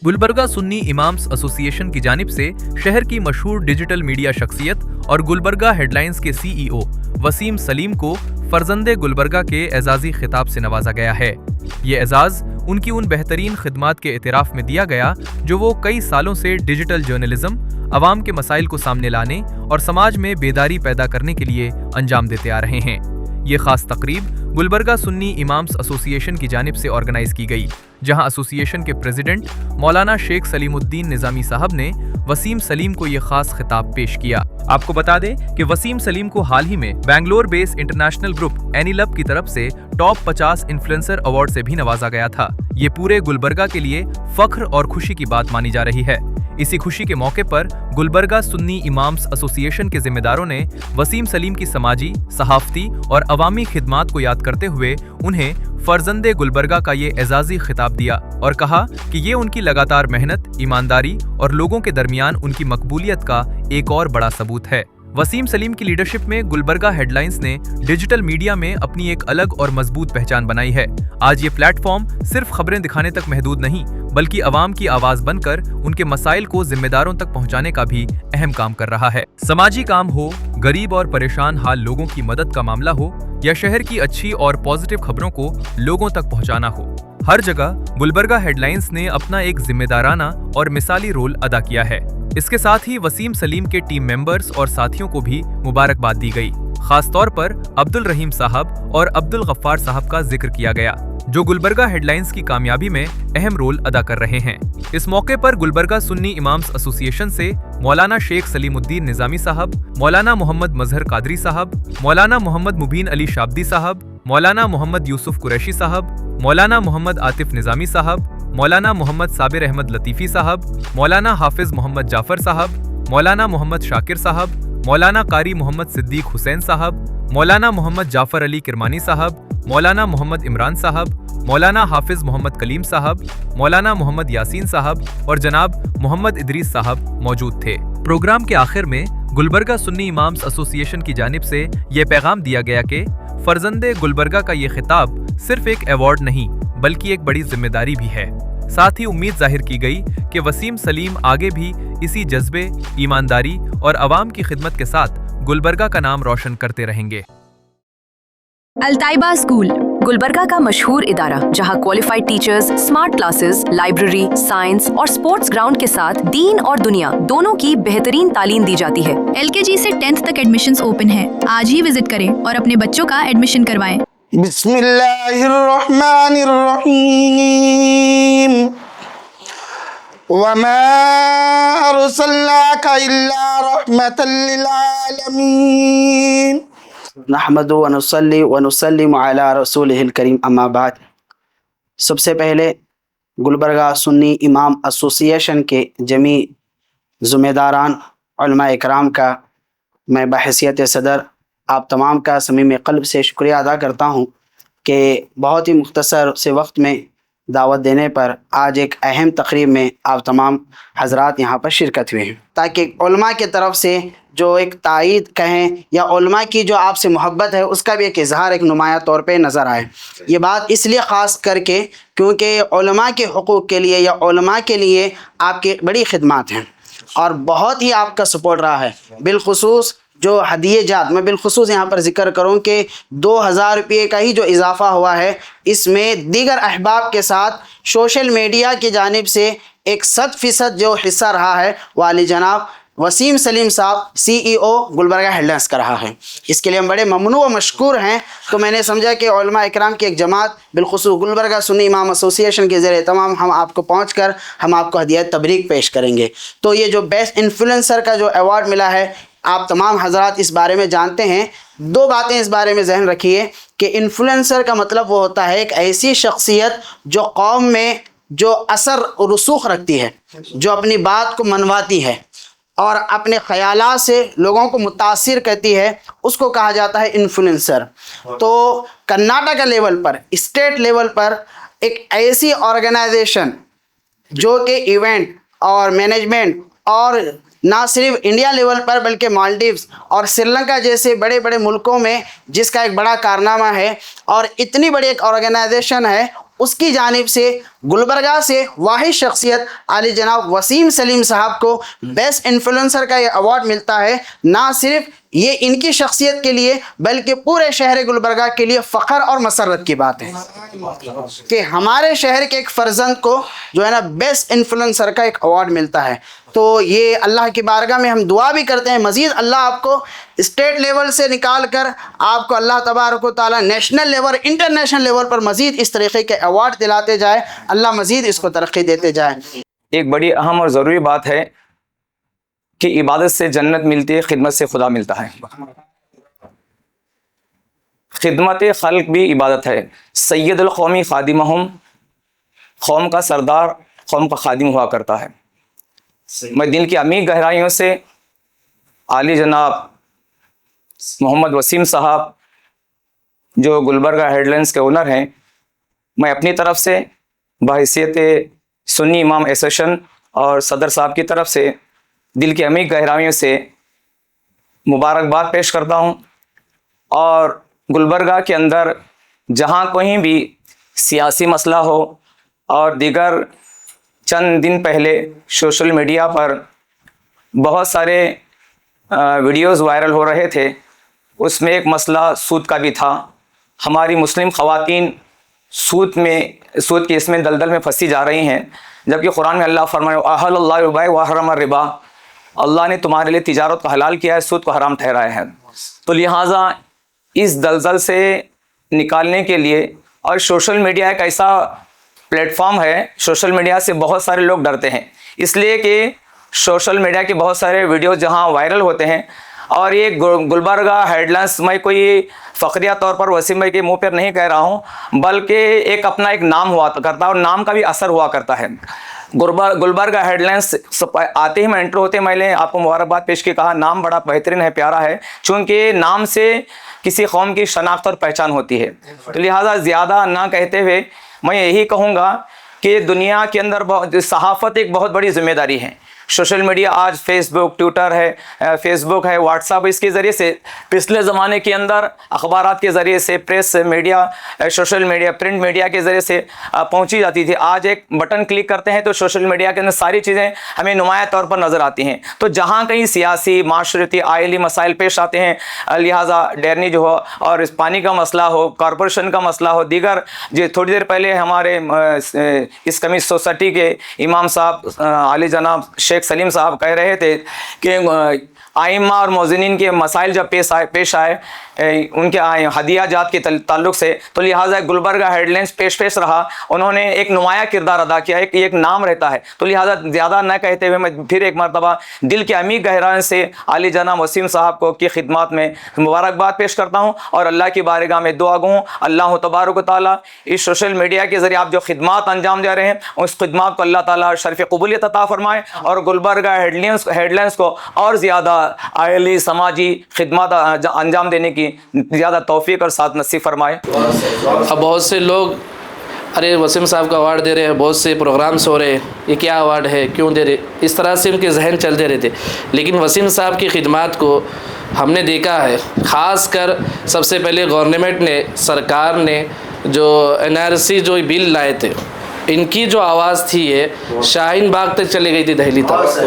Gulbarga Sunni imams association की जानिब से शहर की मशहूर डिजिटल मीडिया शख्सियत और गुलबर्गा हेडलाइंस के सीईओ वसीम सलीम को फर्जंदे गुलबर्गा के एजाजी खिताब से नवाजा गया है। ये एजाज उनकी उन बेहतरीन खिदमात के एतराफ़ में दिया गया जो वो कई सालों से डिजिटल जर्नलिज्म, अवाम के मसाइल को सामने लाने और समाज में बेदारी पैदा करने के लिए अंजाम देते आ रहे हैं। ये खास तकरीब गुलबर्गा सुन्नी इमाम्स एसोसिएशन की जानिब से ऑर्गेनाइज की गई, जहां एसोसिएशन के प्रेसिडेंट मौलाना शेख सलीमुद्दीन निज़ामी साहब ने वसीम सलीम को ये खास खिताब पेश किया। आपको बता दें कि वसीम सलीम को हाल ही में बैंगलोर बेस इंटरनेशनल ग्रुप एनीलब की तरफ से टॉप 50 इन्फ्लुएंसर अवार्ड से भी नवाजा गया था। ये पूरे गुलबर्गा के लिए फख्र और खुशी की बात मानी जा रही है। इसी खुशी के मौके पर गुलबर्गा सुन्नी इमाम्स एसोसिएशन के जिम्मेदारों ने वसीम सलीम की समाजी, सहाफती और अवामी खिदमात को याद करते हुए उन्हें फर्जंदे गुलबर्गा का ये एजाजी खिताब दिया और कहा कि ये उनकी लगातार मेहनत, ईमानदारी और लोगों के दरमियान उनकी मकबूलियत का एक और बड़ा सबूत है। वसीम सलीम की लीडरशिप में गुलबर्गा हेडलाइंस ने डिजिटल मीडिया में अपनी एक अलग और मजबूत पहचान बनाई है। आज ये प्लेटफॉर्म सिर्फ खबरें दिखाने तक महदूद नहीं, बल्कि अवाम की आवाज बनकर उनके मसाइल को जिम्मेदारों तक पहुंचाने का भी अहम काम कर रहा है। समाजी काम हो, गरीब और परेशान हाल लोगों की मदद का मामला हो या शहर की अच्छी और पॉजिटिव खबरों को लोगों तक पहुंचाना हो, हर जगह गुलबर्गा हेडलाइंस ने अपना एक जिम्मेदाराना और मिसाली रोल अदा किया है। इसके साथ ही वसीम सलीम के टीम मेंबर्स और साथियों को भी मुबारकबाद दी गई। खास तौर पर अब्दुल रहीम साहब और अब्दुल गफ्फार साहब का जिक्र किया गया, जो गुलबर्गा हेडलाइंस की कामयाबी में अहम रोल अदा कर रहे हैं। इस मौके पर गुलबर्गा सुन्नी इमाम्स एसोसिएशन से मौलाना शेख सलीमुद्दीन निज़ामी साहब, मौलाना मोहम्मद मजहर कादरी साहब, मौलाना मोहम्मद मुबीन अली शाब्दी साहब, मौलाना मोहम्मद यूसुफ कुरैशी साहब, मौलाना मोहम्मद आतिफ निज़ामी साहब, मौलाना मोहम्मद साबिर अहमद लतीफ़ी साहब, मौलाना हाफिज मोहम्मद जाफ़र साहब, मौलाना मोहम्मद शाकिर साहब, मौलाना कारी मोहम्मद सिद्दीक हुसैन साहब, मौलाना मोहम्मद जाफ़र अली किरमानी साहब, मौलाना मोहम्मद इमरान साहब, मौलाना हाफिज मोहम्मद कलीम साहब, मौलाना मोहम्मद यासीन साहब और जनाब मोहम्मद इदरीस साहब मौजूद थे। प्रोग्राम के आखिर में गुलबर्गा सुन्नी इमाम्स एसोसिएशन की जानिब से ये पैगाम दिया गया कि फर्जंदे गुलबर्गा का ये खिताब सिर्फ एक अवार्ड नहीं, बल्कि एक बड़ी जिम्मेदारी भी है। साथ ही उम्मीद जाहिर की गई कि वसीम सलीम आगे भी इसी जज्बे, ईमानदारी और अवाम की खिदमत के साथ गुलबर्गा का नाम रोशन करते रहेंगे। अल्ताइबा स्कूल गुलबर्गा का मशहूर इदारा, जहां qualified teachers, smart classes, library, science और स्पोर्ट्स ग्राउंड के साथ दीन और दुनिया दोनों की बेहतरीन तालीम दी जाती है। LKG से 10th तक एडमिशन्स ओपन है। आज ही विजिट करें और अपने बच्चों का एडमिशन करवाएं। बिस्मिल्लाहिर्रहमानिर्रहीम वमा अरसलनाका इल्ला रहमतल लिल आलमीन नहमदु व नुसल्ली व नुसल्लिमु अला रसूलिहिल करीम अम्मा बाद। सबसे पहले गुलबर्गा सुन्नी इमाम एसोसिएशन के जमी ज़िम्मेदारान उलमा इकराम का मैं बहैसियत सदर आप तमाम का समीम क़ल्ब से शुक्रिया अदा करता हूँ कि बहुत ही मुख्तसर से वक्त में दावत देने पर आज एक अहम तकरीब में आप तमाम हजरात यहाँ पर शिरकत हुए हैं, ताकि उलमा की तरफ से जो एक तायीद कहें या उलमा की जो आपसे मोहब्बत है उसका भी एक इजहार एक नुमाया तौर पे नज़र आए। ये बात इसलिए ख़ास करके क्योंकि उलमा के हुकूक़ के लिए या उलमा के लिए आपकी बड़ी खिदमत हैं और बहुत ही आपका सपोर्ट रहा है। बिलखुसूस जो हदिये जात, मैं बिलखुसूस यहाँ पर ज़िक्र करूँ कि 2000 रुपये का ही जो इजाफ़ा हुआ है, इसमें दीगर अहबाब के साथ सोशल मीडिया की जानिब से एक 100% जो हिस्सा रहा है वाली जनाब वसीम सलीम साहब CEO गुलबर्गा हेडलाइंस का रहा है। इसके लिए हम बड़े ममनू व मशकूर हैं। तो मैंने समझा कि उलमा इकराम की एक जमात बिलखुसूस गुलबर्गा सुन्नी इमाम एसोसिएशन के ज़रिए तमाम हम आपको पहुँच कर हम आपको हदिया तबरीक पेश करेंगे। तो ये जो बेस्ट इन्फ्लुएंसर का जो अवार्ड मिला है, आप तमाम हजरात इस बारे में जानते हैं। दो बातें इस बारे में जहन रखिए कि इन्फ्लुएंसर का मतलब वो होता है एक ऐसी शख्सियत जो कौम में जो असर रसूख रखती है, जो अपनी बात को मनवाती है और अपने ख़यालात से लोगों को मुतासिर करती है, उसको कहा जाता है इन्फ्लुएंसर। तो कर्नाटक लेवल पर, स्टेट लेवल पर एक ऐसी ऑर्गेनाइजेशन जो कि इवेंट और मैनेजमेंट और ना सिर्फ इंडिया लेवल पर बल्कि मालदीव्स और श्रीलंका जैसे बड़े बड़े मुल्कों में जिसका एक बड़ा कारनामा है और इतनी बड़ी एक ऑर्गेनाइजेशन है, اس کی جانب سے گلبرگہ سے واحد شخصیت عالی جناب وسیم سلیم صاحب کو بیسٹ انفلوئنسر کا یہ ایوارڈ ملتا ہے. نہ صرف یہ ان کی شخصیت کے لیے بلکہ پورے شہر گلبرگہ کے لیے فخر اور مسرت کی بات ہے کہ ہمارے شہر کے ایک فرزند کو جو ہے نا بیسٹ انفلوئنسر کا ایک ایوارڈ ملتا ہے. تو یہ اللہ کی بارگاہ میں ہم دعا بھی کرتے ہیں مزید اللہ آپ کو اسٹیٹ لیول سے نکال کر آپ کو اللہ تبارک و تعالیٰ نیشنل لیول انٹرنیشنل لیول پر مزید اس طریقے کے ایوارڈ دلاتے جائے. اللہ مزید اس کو ترقی دیتے جائے. ایک بڑی اہم اور ضروری بات ہے کہ عبادت سے جنت ملتی ہے، خدمت سے خدا ملتا ہے. خدمت خلق بھی عبادت ہے. سید القومی خادمہم، قوم کا سردار قوم کا خادم ہوا کرتا ہے. میں دل کی عمیق گہرائیوں سے عالی جناب محمد وسیم صاحب جو گلبرگہ ہیڈ لائنس کے اونر ہیں، میں اپنی طرف سے بحیثیت سنی امام ایسوسیشن اور صدر صاحب کی طرف سے دل کی عمیق گہرائیوں سے مبارکباد پیش کرتا ہوں. اور گلبرگہ کے اندر جہاں کہیں بھی سیاسی مسئلہ ہو، اور دیگر چند دن پہلے سوشل میڈیا پر بہت سارے ویڈیوز وائرل ہو رہے تھے، اس میں ایک مسئلہ سود کا بھی تھا. ہماری مسلم خواتین سود کی اس میں دلدل میں پھنسی جا رہی ہیں، جبکہ قرآن میں اللہ فرمائے احل اللہ البیع وحرم الربا، اللہ نے تمہارے لیے تجارت کو حلال کیا ہے، سود کو حرام ٹھہرایا ہے. تو لہٰذا اس دلدل سے نکالنے کے لیے، اور سوشل میڈیا ایک ایسا پلیٹ فارم ہے، سوشل میڈیا سے بہت سارے لوگ ڈرتے ہیں، اس لیے کہ سوشل میڈیا کے بہت سارے ویڈیوز جہاں وائرل ہوتے ہیں. اور یہ گلبرگہ ہیڈ لائنس میں کوئی فخریہ طور پر وسیم بھائی کے منہ پر نہیں کہہ رہا ہوں، بلکہ ایک اپنا ایک نام ہوا کرتا ہے، اور نام کا بھی اثر ہوا کرتا ہے. گلبرگہ ہیڈ لائنس آتے ہی میں انٹر ہوتے میں نے آپ کو مبارکباد پیش کی کہا نام بڑا بہترین ہے، پیارا ہے، چونکہ نام سے کسی قوم کی شناخت اور پہچان ہوتی ہے. تو لہٰذا زیادہ نہ کہتے ہوئے میں یہی کہوں گا کہ دنیا کے اندر صحافت ایک بہت بڑی ذمہ داری ہے. سوشل میڈیا آج فیس بک، ٹویٹر ہے، واٹس ایپ، اس کے ذریعے سے پچھلے زمانے کے اندر اخبارات کے ذریعے سے press media, social media, print media کے ذریعے سے پہنچی جاتی تھی. آج ایک بٹن کلک کرتے ہیں تو سوشل میڈیا کے اندر ساری چیزیں ہمیں نمایاں طور پر نظر آتی ہیں. تو جہاں کہیں سیاسی، معاشرتی، آئلی مسائل پیش آتے ہیں، لہٰذا ڈیرنیج ہو اور پانی کا مسئلہ ہو، کارپوریشن کا مسئلہ ہو، دیگر جو تھوڑی دیر پہلے ہمارے اس کمی سوسائٹی کے امام صاحب عالی جناب شیخ سلیم صاحب کہہ رہے تھے کہ آئمہ اور موذنین کے مسائل جب پیش آئے ان کے ہدیہ جات کے تعلق سے، تو لہٰذا گلبرگہ ہیڈ لائنس پیش رہا. انہوں نے ایک نمایاں کردار ادا کیا، ایک نام رہتا ہے. تو لہٰذا زیادہ نہ کہتے ہوئے میں پھر ایک مرتبہ دل کے عمیق گہرائیوں سے عالی جناب وسیم صاحب کو کی خدمات میں مبارکباد پیش کرتا ہوں، اور اللہ کی بارگاہ میں دعا گو اللہ تبارک و تعالیٰ اس سوشل میڈیا کے ذریعے آپ جو خدمات انجام دے رہے ہیں اس خدمات کو اللہ تعالیٰ شرف قبولیت عطا فرمائے، اور گلبرگہ ہیڈ لائنس کو اور زیادہ آئلی سماجی خدمات انجام دینے کی زیادہ توفیق اور ساتھ نصیب فرمائے. اب بہت سے لوگ ارے وسیم صاحب کا ایوارڈ دے رہے ہیں، بہت سے پروگرامس ہو رہے ہیں، یہ کیا ایوارڈ ہے، کیوں دے رہے، اس طرح سے ان کے ذہن چلتے رہتے. لیکن وسیم صاحب کی خدمات کو ہم نے دیکھا ہے، خاص کر سب سے پہلے گورنمنٹ نے، سرکار نے جو NRC جو بل لائے تھے، ان کی جو آواز تھی یہ شاہین باغ تک چلی گئی تھی، دہلی تک.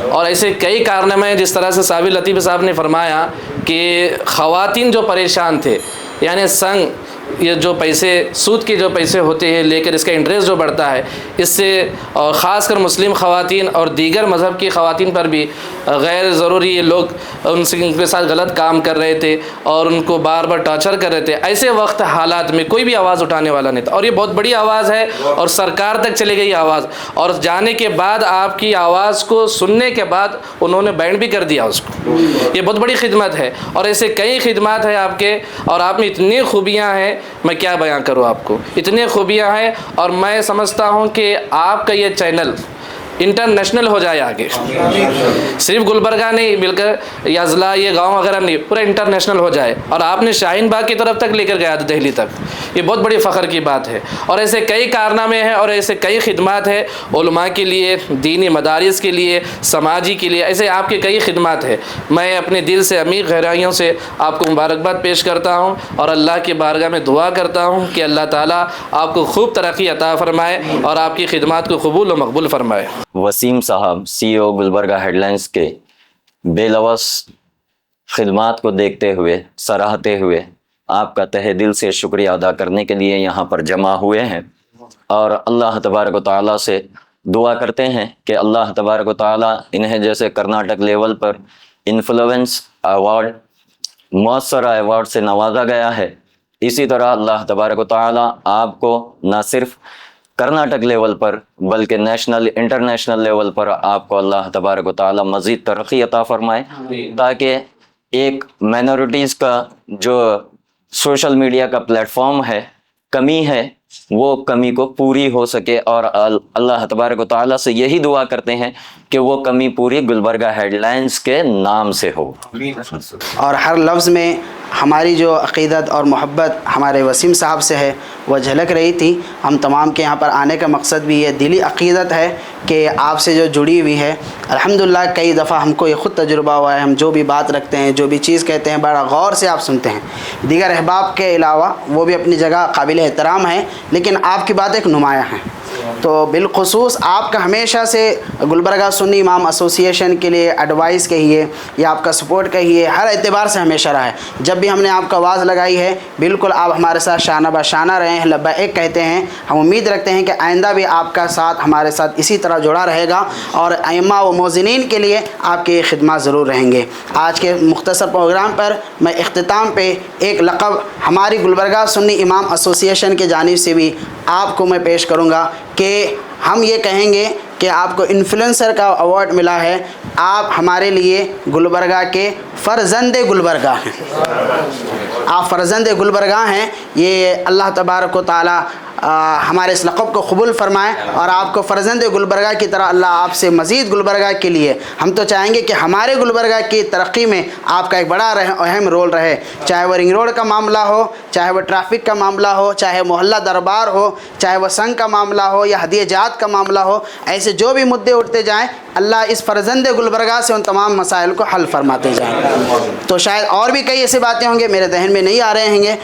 اور ایسے کئی کارنامے ہیں، جس طرح سے صابر لطیف صاحب نے فرمایا کہ خواتین جو پریشان تھے، یعنی سنگ یہ جو پیسے سود کے جو پیسے ہوتے ہیں لے کر اس کا انٹرسٹ جو بڑھتا ہے، اس سے اور خاص کر مسلم خواتین اور دیگر مذہب کی خواتین پر بھی غیر ضروری لوگ ان کے ساتھ غلط کام کر رہے تھے اور ان کو بار بار ٹارچر کر رہے تھے. ایسے وقت حالات میں کوئی بھی آواز اٹھانے والا نہیں تھا، اور یہ بہت بڑی آواز ہے اور سرکار تک چلی گئی آواز، اور جانے کے بعد آپ کی آواز کو سننے کے بعد انہوں نے بینڈ بھی کر دیا اس کو. یہ بہت بڑی خدمت ہے، اور ایسے کئی خدمات ہیں آپ کے، اور آپ میں اتنی خوبیاں ہیں میں کیا بیان کروں آپ کو، اتنی خوبیاں ہیں. اور میں سمجھتا ہوں کہ آپ کا یہ چینل इंटरनेशनल हो जाए आगे, सिर्फ गुलबर्गा नहीं मिलकर या ज़िला ये गांव वगैरह नहीं, पूरा इंटरनेशनल हो जाए। और आपने शाहीन बाग की तरफ तक लेकर गया था, दिल्ली तक, ये बहुत बड़ी फ़ख्र की बात है। और ऐसे कई कारनामे हैं और ऐसे कई खिदमात हैं उलमा के लिए, दीनी मदारिस के लिए, समाजी के लिए, ऐसे आपके कई खिदमात हैं। मैं अपने दिल से अमीर गहराइयों से आपको मुबारकबाद पेश करता हूँ और अल्लाह की बारगाह में दुआ करता हूँ कि अल्लाह ताला आपको खूब तरक्की अता फ़रमाए और आपकी खिदमात को कबूल व मकबूल फ़रमाए। वसीम साहब CEO गुलबर्गा हेडलाइंस के बेलवस खिदमात को देखते हुए, सराहते हुए आपका तहे दिल से शुक्रिया अदा करने के लिए यहाँ पर जमा हुए हैं और अल्लाह तबारक व तआला से दुआ करते हैं कि अल्लाह तबारक व तआला इन्हें जैसे कर्नाटक लेवल पर इन्फ्लुएंस अवार्ड, मौसरा अवार्ड से नवाजा गया है, इसी तरह अल्लाह तबारक व तआला आपको न सिर्फ कर्नाटक लेवल पर बल्कि नेशनल इंटरनेशनल लेवल पर आपको अल्लाह तबारक व तआला मज़ीद तरक्की अता फ़रमाए, ताकि एक माइनॉरिटीज़ का जो सोशल मीडिया का प्लेटफॉर्म है, कमी है, वो कमी को पूरी हो सके। और अल्लाह तबारक व तआला से यही दुआ करते हैं कि वो कमी पूरी गुलबर्गा हेडलाइंस के नाम से हो। और हर लफ्ज़ में हमारी जो अक़ीदत और मोहब्बत हमारे वसीम साहब से है वह झलक रही थी। हम तमाम के यहाँ पर आने का मकसद भी ये दिली अक़ीदत है कि आपसे जो जुड़ी हुई है, अल्हम्दुलिल्लाह कई दफ़ा हमको ये ख़ुद तजुर्बा हुआ है। हम जो भी बात रखते हैं, जो भी चीज़ कहते हैं, बड़ा गौर से आप सुनते हैं। दीगर अहबाब के अलावा वो भी अपनी जगह काबिल एहतराम है, लेकिन आपकी बात एक नुमायाँ है। तो बिलखुसूस आपका हमेशा से गुलबर्गा सुन्नी इमाम एसोसिएशन के लिए एडवाइस कहिए या आपका सपोर्ट कहिए, हर एतबार से हमेशा रहा है। जब भी हमने आपका आवाज़ लगाई है, बिल्कुल आप हमारे साथ शाना बशाना रहे हैं, लब्बैक कहते हैं। हम उम्मीद रखते हैं कि आइंदा भी आपका साथ हमारे साथ इसी तरह जुड़ा रहेगा और अइम्मा व मोज़िनीन के लिए आपकी खिदमत ज़रूर रहेंगे। आज के मुख्तसर प्रोग्राम पर मैं इख्तिताम पे एक लक़ब हमारी गुलबर्गा सुन्नी इमाम एसोसिएशन की जानिब से भी आपको मैं पेश करूँगा कि हम ये कहेंगे कि आपको इन्फ्लुएंसर का अवार्ड मिला है। आप हमारे लिए गुलबर्गा के फ़र्ज़ंद गुलबर्गा हैं, आप फ़र्ज़ंद गुलबर्गा हैं। ये अल्लाह तबारक व तआला हमारे इस लक़ब को कबूल फ़रमाए और आपको फ़र्ज़ंद गुलबर्गा की तरह अल्लाह आपसे मज़ीद गुलबर्गा के लिए, हम तो चाहेंगे कि हमारे गुलबर्गा की तरक्की में आपका एक बड़ा अहम रोल रहे, चाहे वह रिंग रोड का मामला हो, चाहे वह ट्रैफिक का मामला हो, चाहे मोहल्ला दरबार हो, चाहे वह संघ का मामला हो या हदिया जात का मामला हो। ऐसे जो भी मुद्दे उठते जाएँ, अल्लाह इस फ़र्ज़ंद गुलबर्गा से उन तमाम मसाइल को हल फरमाते जाएँ। तो शायद और भी कई ऐसी बातें होंगी मेरे जहन में नहीं आ रहे होंगे,